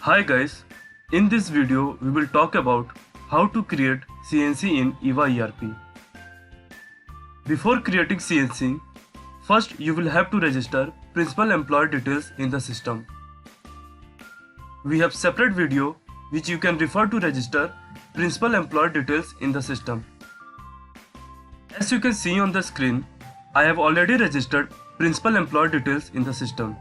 Hi guys, in this video we will talk about how to create CNC in EVA ERP. Before creating CNC, first you will have to register principal employer details in the system. We have separate video which you can refer to register principal employer details in the system. As you can see on the screen, I have already registered principal employer details in the system.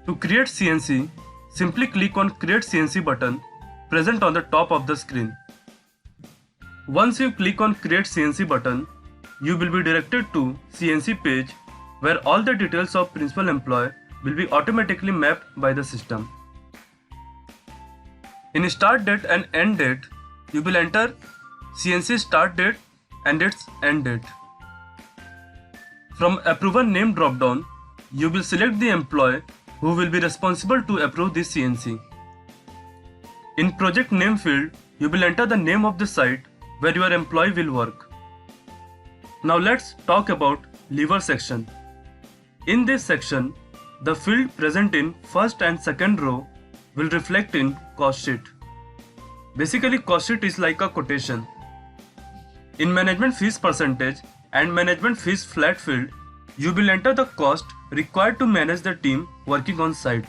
To create CNC, simply click on Create CNC button present on the top of the screen. Once you click on Create CNC button, you will be directed to CNC page where all the details of principal employee will be automatically mapped by the system. In start date and end date, you will enter CNC start date and its end date. From Approver Name drop-down, you will select the employee who will be responsible to approve this CNC. In Project Name field, you will enter the name of the site where your employee will work. Now let's talk about lever section. In this section, the field present in first and second row will reflect in cost sheet. Basically, cost sheet is like a quotation. In management fees percentage and management fees flat field, you will enter the cost required to manage the team working on site.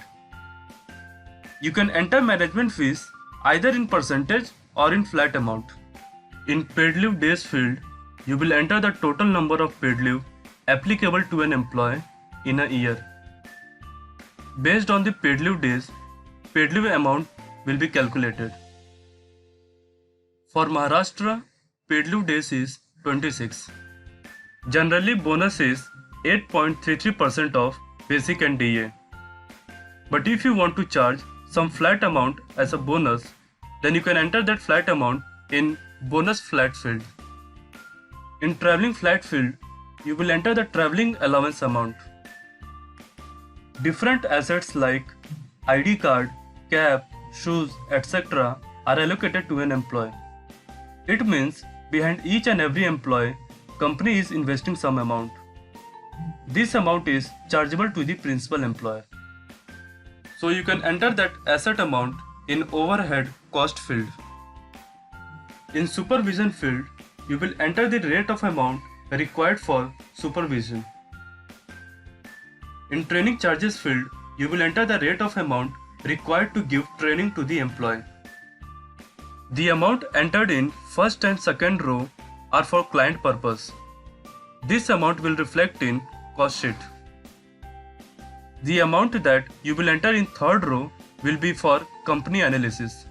You can enter management fees either in percentage or in flat amount. In paid leave days field, you will enter the total number of paid leave applicable to an employee in a year. Based on the paid leave days, paid leave amount will be calculated. For Maharashtra, paid leave days is 26. Generally, bonus is 8.33% of basic and DA. But if you want to charge some flat amount as a bonus, then you can enter that flat amount in bonus flat field. In traveling flat field, you will enter the traveling allowance amount. Different assets like ID card, cap, shoes, etc. are allocated to an employee. It means behind each and every employee, company is investing some amount. This amount is chargeable to the principal employer. So you can enter that asset amount in overhead cost field. In supervision field, you will enter the rate of amount required for supervision. In training charges field, you will enter the rate of amount required to give training to the employee. The amount entered in first and second row are for client purpose. This amount will reflect in cost sheet. The amount that you will enter in third row will be for company analysis.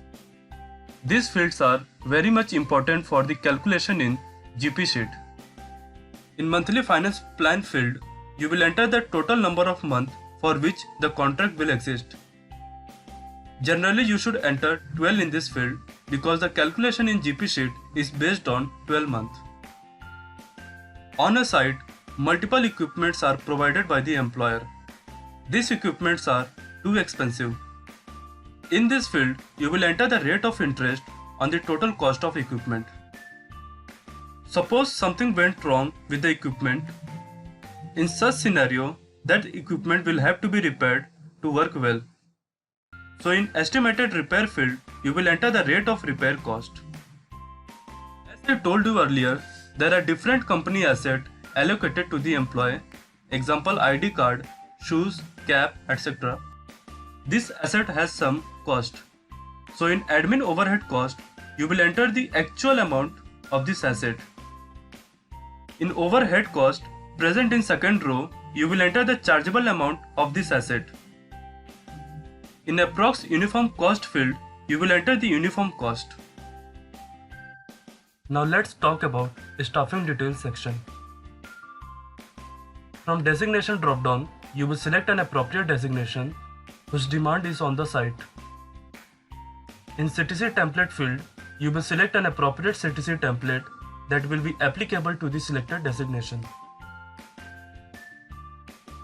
These fields are very much important for the calculation in GP sheet. In monthly finance plan field, you will enter the total number of months for which the contract will exist. Generally, you should enter 12 in this field because the calculation in GP sheet is based on 12 months. On a site, multiple equipments are provided by the employer. These equipments are too expensive. In this field, you will enter the rate of interest on the total cost of equipment. Suppose something went wrong with the equipment. In such scenario, that equipment will have to be repaired to work well. So in estimated repair field, you will enter the rate of repair cost. As I told you earlier, there are different company assets allocated to the employee, example ID card, shoes, cap, etc. This asset has some cost. So in admin overhead cost, you will enter the actual amount of this asset. In overhead cost, present in second row, you will enter the chargeable amount of this asset. In approx uniform cost field, you will enter the uniform cost. Now let's talk about staffing details section. From designation drop-down, you will select an appropriate designation whose demand is on the site. In CTC template field, you will select an appropriate CTC template that will be applicable to the selected designation.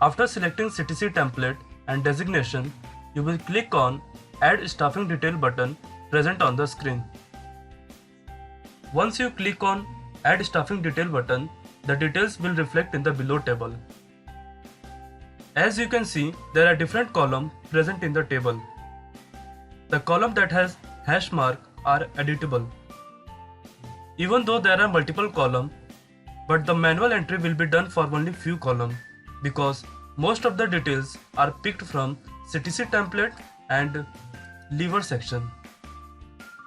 After selecting CTC template and designation, you will click on Add Staffing Detail button present on the screen. Once you click on Add Staffing Detail button, the details will reflect in the below table. As you can see, there are different columns present in the table. The column that has hash mark are editable. Even though there are multiple columns, but the manual entry will be done for only few columns because most of the details are picked from CTC template and lever section.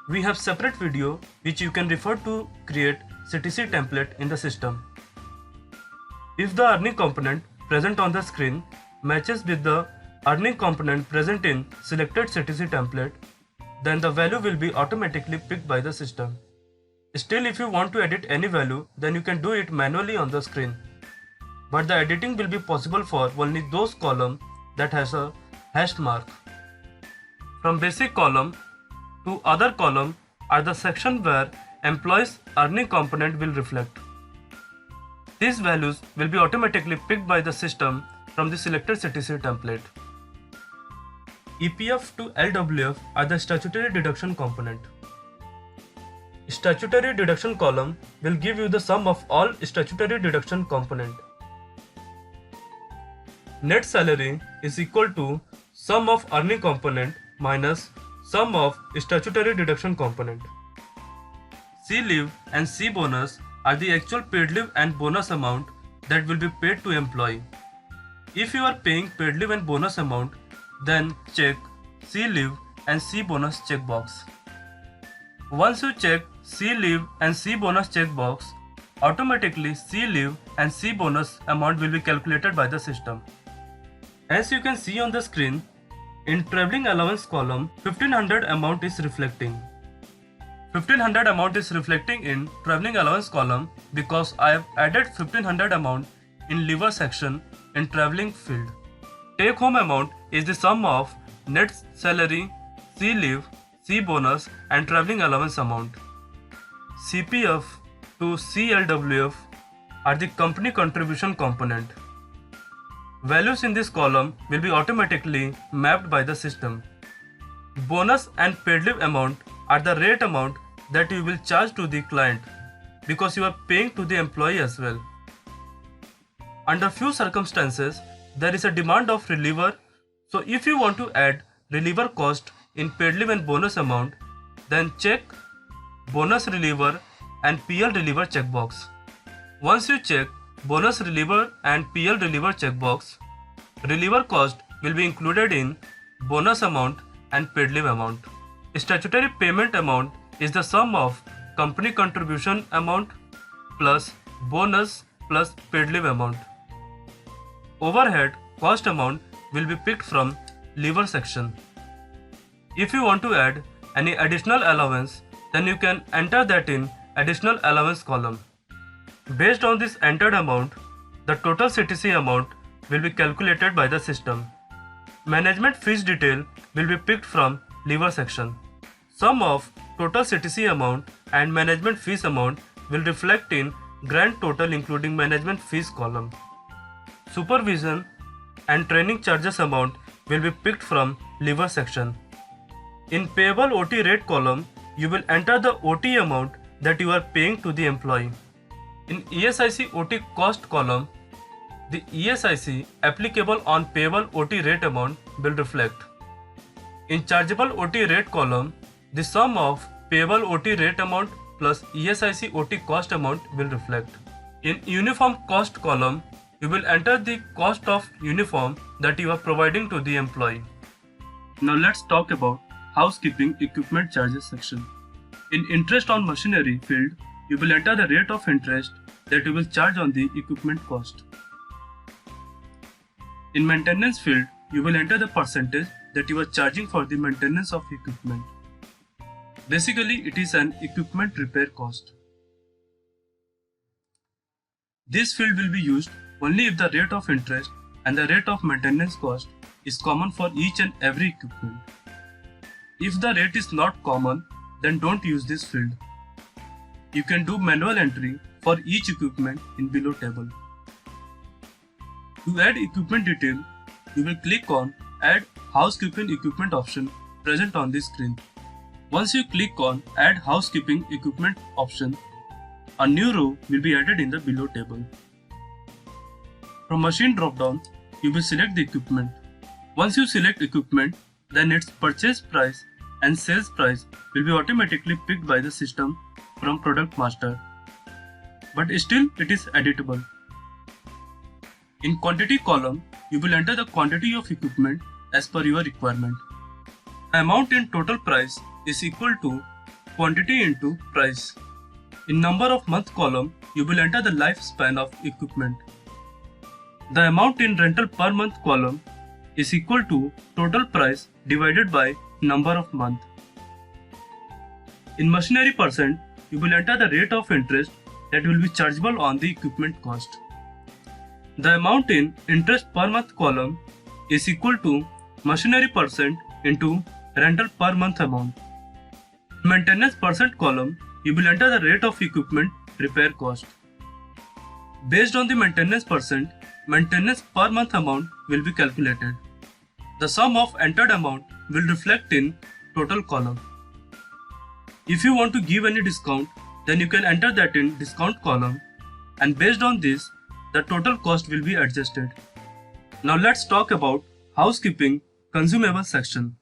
We have separate video which you can refer to create CTC template in the system. If the earning component present on the screen matches with the earning component present in selected CTC template, then the value will be automatically picked by the system. Still, if you want to edit any value, then you can do it manually on the screen. But the editing will be possible for only those columns that has a hashed mark. From basic column to other column are the section where employees earning component will reflect. These values will be automatically picked by the system from the selected CTC template. EPF to LWF are the statutory deduction component. Statutory deduction column will give you the sum of all statutory deduction component. Net salary is equal to sum of earning component minus sum of statutory deduction component. C leave and C bonus are the actual paid leave and bonus amount that will be paid to employee. If you are paying paid leave and bonus amount, then check C leave and C bonus checkbox. Once you check C leave and C bonus checkbox, automatically C leave and C bonus amount will be calculated by the system. As you can see on the screen, in traveling allowance column, 1500 amount is reflecting. 1500 amount is reflecting in traveling allowance column because I have added 1500 amount in lever section in traveling field. Take home amount is the sum of net salary, C leave, C bonus and traveling allowance amount. CPF to CLWF are the company contribution component. Values in this column will be automatically mapped by the system. Bonus and paid leave amount are the rate amount that you will charge to the client because you are paying to the employee as well. Under few circumstances, there is a demand of reliever. So if you want to add reliever cost in paid leave and bonus amount, then check bonus reliever and PL reliever checkbox. Once you check bonus reliever and PL reliever checkbox, reliever cost will be included in bonus amount and paid leave amount. Statutory payment amount is the sum of company contribution amount plus bonus plus paid leave amount. Overhead cost amount will be picked from lever section. If you want to add any additional allowance, then you can enter that in additional allowance column. Based on this entered amount, the total CTC amount will be calculated by the system. Management fees detail will be picked from lever section. Sum of total CTC amount and management fees amount will reflect in grand total including management fees column. Supervision and training charges amount will be picked from lever section. In payable OT rate column, you will enter the OT amount that you are paying to the employee. In ESIC OT cost column, the ESIC applicable on payable OT rate amount will reflect. In chargeable OT rate column, the sum of payable OT rate amount plus ESIC OT cost amount will reflect. In uniform cost column, you will enter the cost of uniform that you are providing to the employee. Now let's talk about housekeeping equipment charges section. In interest on machinery field, you will enter the rate of interest that you will charge on the equipment cost. In maintenance field, you will enter the percentage that you are charging for the maintenance of equipment. Basically, it is an equipment repair cost. This field will be used only if the rate of interest and the rate of maintenance cost is common for each and every equipment. If the rate is not common, then don't use this field. You can do manual entry for each equipment in below table. To add equipment detail, you will click on Add Housekeeping Equipment option present on the screen. Once you click on Add Housekeeping Equipment option, a new row will be added in the below table. From Machine dropdown, you will select the equipment. Once you select equipment, then its purchase price and sales price will be automatically picked by the system from product master. But still it is editable. In quantity column, you will enter the quantity of equipment as per your requirement. Amount in total price is equal to quantity into price. In number of month column, you will enter the lifespan of equipment. The amount in rental per month column is equal to total price divided by number of month. In machinery percent, you will enter the rate of interest that will be chargeable on the equipment cost. The amount in interest per month column is equal to machinery percent into rental per month amount. In maintenance percent column, you will enter the rate of equipment repair cost. Based on the maintenance percent, maintenance per month amount will be calculated. The sum of entered amount will reflect in total column. If you want to give any discount, then you can enter that in discount column, and based on this, the total cost will be adjusted. Now let's talk about housekeeping consumable section.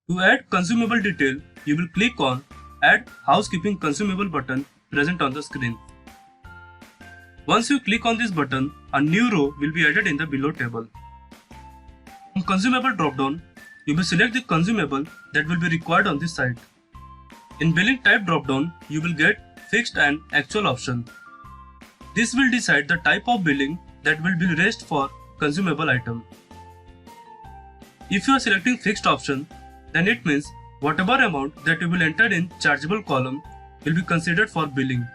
To add consumable detail, you will click on Add Housekeeping Consumable button present on the screen. Once you click on this button, a new row will be added in the below table. From Consumable dropdown, you will select the consumable that will be required on this site. In Billing Type dropdown, you will get Fixed and Actual option. This will decide the type of billing that will be raised for consumable item. If you are selecting Fixed option, then it means whatever amount that you will enter in chargeable column will be considered for billing.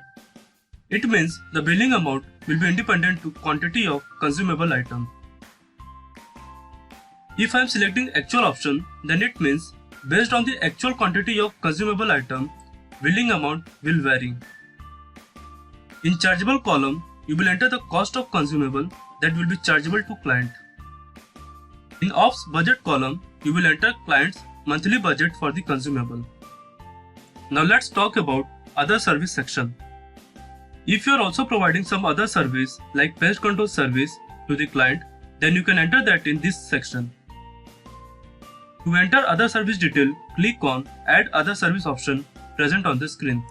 It means the billing amount will be independent to quantity of consumable item. If I am selecting Actual option, then it means based on the actual quantity of consumable item, billing amount will vary. In chargeable column, you will enter the cost of consumable that will be chargeable to client. In Ops budget column, you will enter client's monthly budget for the consumable. Now let's talk about other service section. If you are also providing some other service like pest control service to the client, then you can enter that in this section. To enter other service detail, click on Add Other Service option present on the screen.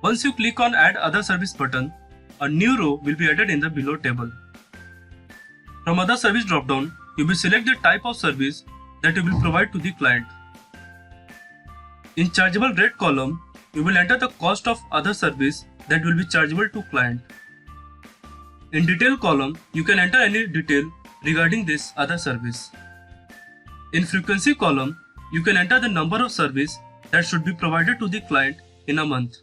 Once you click on Add Other Service button, a new row will be added in the below table. From Other Service dropdown, you will select the type of service that you will provide to the client. In Chargeable Rate column, you will enter the cost of other service that will be chargeable to client. In Detail column, you can enter any detail regarding this other service. In Frequency column, you can enter the number of service that should be provided to the client in a month.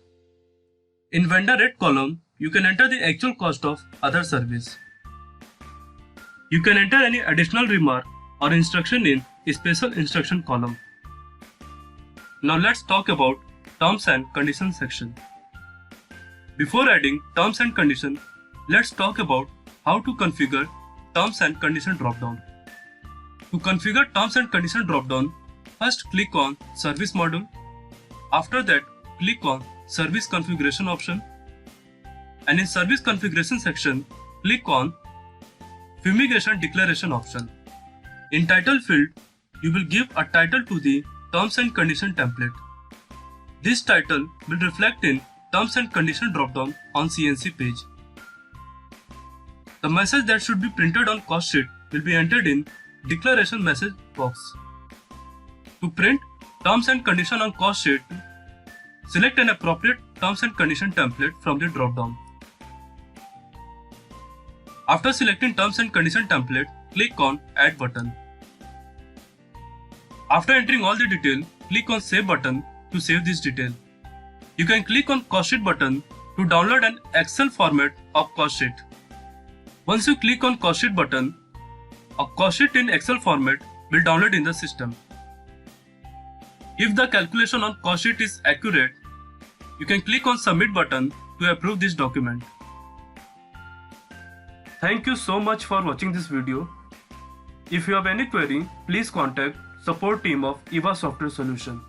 In Vendor Rate column, you can enter the actual cost of other service. You can enter any additional remark or instruction in Special Instruction column. Now let's talk about Terms and Conditions section. Before adding Terms and Conditions, let's talk about how to configure Terms and Conditions dropdown. To configure Terms and Conditions dropdown, first click on Service module. After that, click on Service Configuration option. And in Service Configuration section, click on Fumigation Declaration option. In Title field, you will give a title to the Terms and Conditions template. This title will reflect in Terms and Conditions dropdown on CNC page. The message that should be printed on cost sheet will be entered in Declaration message box. To print Terms and Conditions on cost sheet, select an appropriate Terms and Conditions template from the dropdown. After selecting Terms and Conditions template, click on Add button. After entering all the detail, click on Save button to save this detail. You can click on Cost Sheet button to download an Excel format of cost sheet. Once you click on Cost Sheet button, a cost sheet in Excel format will download in the system. If the calculation on cost sheet is accurate, you can click on Submit button to approve this document. Thank you so much for watching this video. If you have any query, please contact support team of EVA Software Solution.